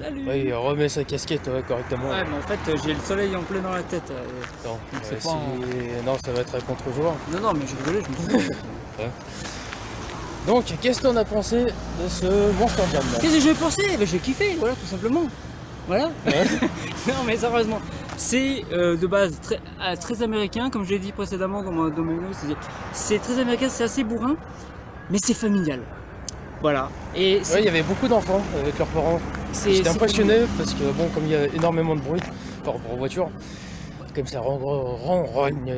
Salut. Ouais, il remet sa casquette correctement. Ouais, mais en fait, j'ai le soleil en plein dans la tête. Non, Donc c'est pas non, ça va être un contre-joueur. Non, mais j'ai rigolé, je me suis dit. Donc, qu'est-ce qu'on a pensé de ce Monster Jam là? Qu'est-ce que je vais penser? Ben, j'ai kiffé, voilà, tout simplement. Voilà. Non, mais sérieusement, c'est de base très américain, comme je l'ai dit précédemment dans mes notes. C'est très américain, c'est assez bourrin, mais c'est familial. Voilà. Et Ouais, il y avait beaucoup d'enfants avec leurs parents. J'étais impressionné parce que, bon, comme il y a énormément de bruit par rapport aux voitures, comme ça ronrogne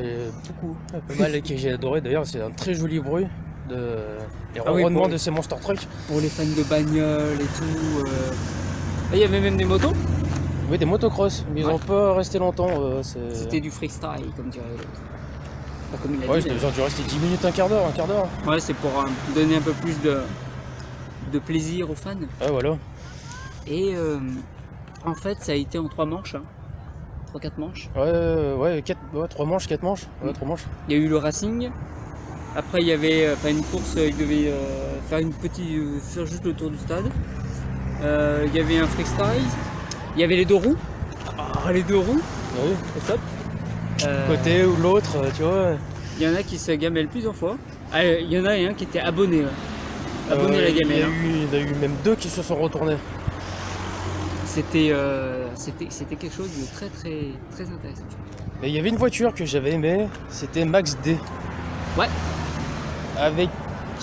beaucoup, un peu mal, et que j'ai adoré d'ailleurs, c'est un très joli bruit. Les ronronnements de ces monster trucks. Pour les fans de bagnole et tout. Il y avait même des motos. Oui, des motocross, mais ils n'ont pas resté longtemps. C'était du freestyle, comme dirait l'autre. Pas comme il a Ouais, dit. ils ont dû rester 10 minutes, un quart d'heure. Ouais, c'est pour donner un peu plus de plaisir aux fans. Ouais, voilà. Et en fait, ça a été en 3 manches. 3-4 manches. Ouais, 3 manches, 4 manches. Ouais, 3 manches. Il y a eu le racing. Après, il y avait une course, il devait faire juste le tour du stade. Il y avait un freestyle. Il y avait les 2 roues. Ah, les 2 roues, Oui. c'est top. Côté ou l'autre, tu vois. Il y en a qui se gamellent plusieurs fois. Ah, il y en a un qui était abonné. Abonné à la gamelle. Il y en a eu même 2 qui se sont retournés. C'était quelque chose de très intéressant. Mais il y avait une voiture que j'avais aimée, c'était Max D. Ouais. Avec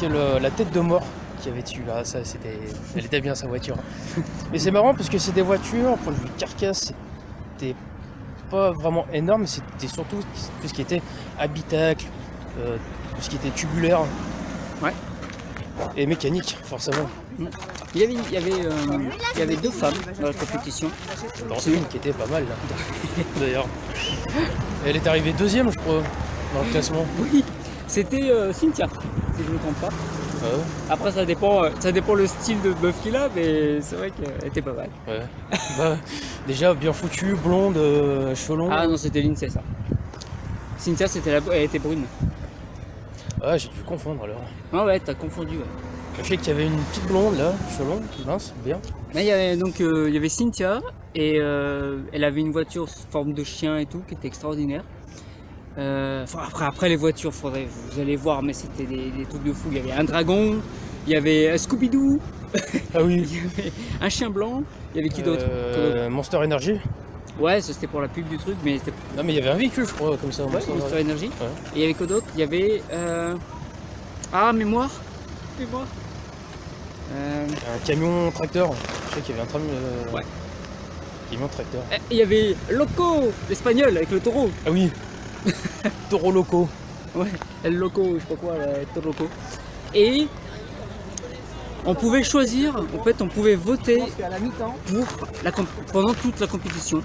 la tête de mort qui avait dessus. Ah, ça, elle était bien sa voiture. Mais c'est marrant parce que c'est des voitures, pour le carcasse, c'était pas vraiment énorme, c'était surtout tout ce qui était habitacle, tout ce qui était tubulaire. Ouais. Et mécanique, forcément. Il y avait 2 femmes dans la compétition. C'est une qui était pas mal là, d'ailleurs. Elle est arrivée 2ème, je crois, dans le classement. Oui, c'était Cynthia, si je ne me trompe pas. Ouais. Après, ça dépend le style de meuf qu'il a, mais c'est vrai qu'elle était pas mal. Ouais. Bah, déjà bien foutue, blonde, cheveux longs. Ah non, c'était Lindsay, ça. Cynthia, elle était brune. Ah, j'ai dû confondre alors. Ah ouais, t'as confondu, ouais. Je sais qu'il y avait une petite blonde là, cheveux longs, mince, bien. Là, il y avait Cynthia, et elle avait une voiture sous forme de chien et tout, qui était extraordinaire. Après les voitures, vous allez voir, mais c'était des trucs de fou. Il y avait un dragon, il y avait un Scooby-Doo, Ah oui. il y avait un chien blanc, il y avait qui d'autre? Monster Energy. Ouais, ça c'était pour la pub du truc, mais c'était Non mais il y avait un véhicule je crois comme ça. Monster Energy. Ouais. Et il y avait quoi d'autre? Il y avait mémoire. Un camion tracteur. Je sais qu'il y avait un tram. Ouais. Camion tracteur. Il y avait Loco, l'espagnol avec le taureau. Ah oui. Taureau locaux. Ouais, El Loco, je sais pas quoi, El Loco. Et on pouvait choisir, en fait, on pouvait voter pendant toute la compétition.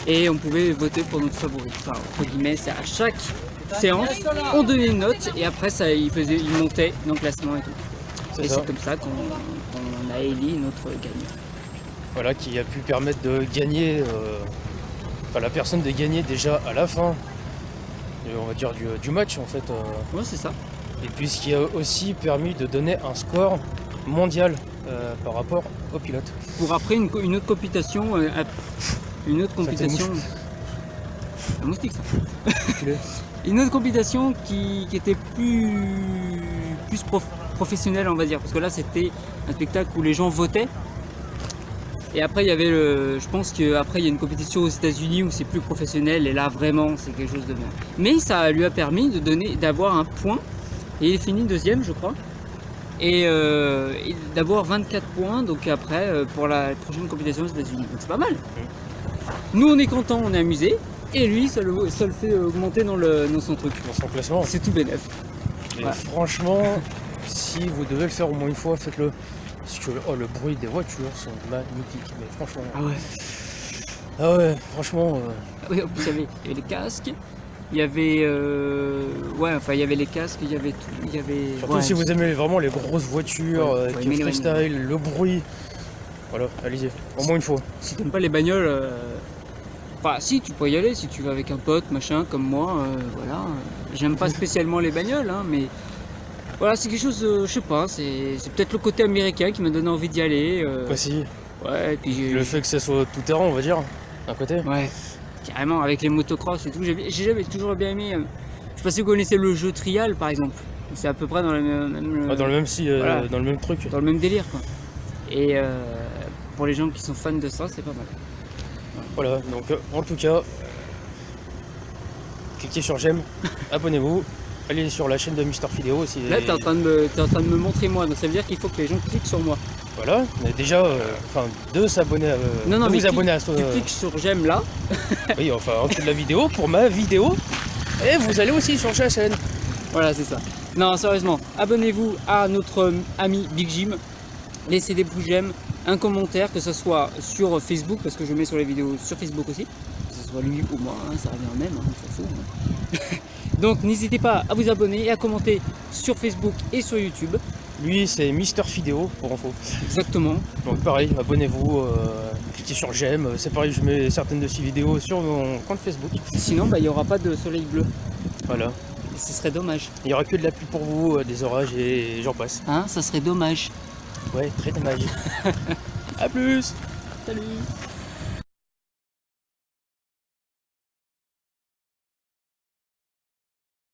Et on pouvait voter pour notre favori. Enfin, entre guillemets, c'est à chaque séance, on donnait une note et après, il montait dans le classement et tout. Et c'est comme ça qu'on a élu notre gagnant. Voilà, qui a pu permettre de gagner, enfin la personne de gagner déjà à la fin, on va dire du match en fait. Ouais, c'est ça. Et puis ce qui a aussi permis de donner un score mondial par rapport au pilote. Pour après une autre compétition, un moustique ça. Une autre compétition qui était plus professionnelle, on va dire, parce que là c'était un spectacle où les gens votaient. Et après il y avait je pense qu'après il y a une compétition aux États-Unis où c'est plus professionnel et là vraiment c'est quelque chose de bien. Mais ça lui a permis d'avoir un point et il est fini 2ème je crois. Et d'avoir 24 points donc après pour la prochaine compétition aux États-Unis. Donc c'est pas mal. Nous on est contents, on est amusés. Et lui ça le fait augmenter dans son truc. Dans son classement. C'est tout bénef. Et ouais. Franchement, si vous devez le faire au moins une fois, faites-le. Parce que le bruit des voitures sont magnifiques. Mais franchement. Ah ouais. Ah ouais, franchement. Oui, en plus il y avait les casques. Il y avait il y avait les casques, il y avait tout, il y avait. Surtout si vous aimez vraiment les grosses voitures, avec le freestyle, le bruit. Voilà, allez-y, au moins une fois. Si t'aimes pas les bagnoles, enfin si tu peux y aller si tu vas avec un pote, machin, comme moi, voilà. J'aime pas spécialement les bagnoles, hein, mais voilà, c'est quelque chose, je sais pas, c'est peut-être le côté américain qui m'a donné envie d'y aller. Voici. Ouais, et puis Le fait que ça soit tout terrain, on va dire, d'un côté. ouais, carrément, avec les motocross et tout. J'ai toujours bien aimé. Je sais pas si vous connaissez le jeu Trial par exemple. C'est à peu près dans le même, Dans le même voilà. dans le même truc. dans le même délire quoi. Et pour les gens qui sont fans de ça, c'est pas mal. Voilà, donc en tout cas, cliquez sur j'aime, abonnez-vous, allez sur la chaîne de Mister Fidéo aussi. Là, t'es en train de me montrer moi, donc ça veut dire qu'il faut que les gens cliquent sur moi. Voilà, mais déjà, de s'abonner, Non, de mais vous abonner à ce. tu cliques sur j'aime là. Oui, enfin, en dessous de la vidéo, pour ma vidéo, et vous allez aussi sur la chaîne. Voilà, c'est ça. Non, sérieusement, abonnez-vous à notre ami Big Jim. Laissez des pouces j'aime, un commentaire, que ce soit sur Facebook, parce que je mets sur les vidéos sur Facebook aussi. Que ce soit lui ou moi, hein, ça revient au même, hein, on s'en fout. Hein. Donc n'hésitez pas à vous abonner et à commenter sur Facebook et sur YouTube. Lui, c'est Mister Fidéo, pour info. Exactement. Donc pareil, abonnez-vous, cliquez sur j'aime. C'est pareil, je mets certaines de ces vidéos sur mon compte Facebook. Sinon, bah, il n'y aura pas de soleil bleu. Voilà. Et ce serait dommage. Il n'y aura que de la pluie pour vous, des orages et j'en passe. Hein, ça serait dommage. Ouais, très dommage. A plus. Salut.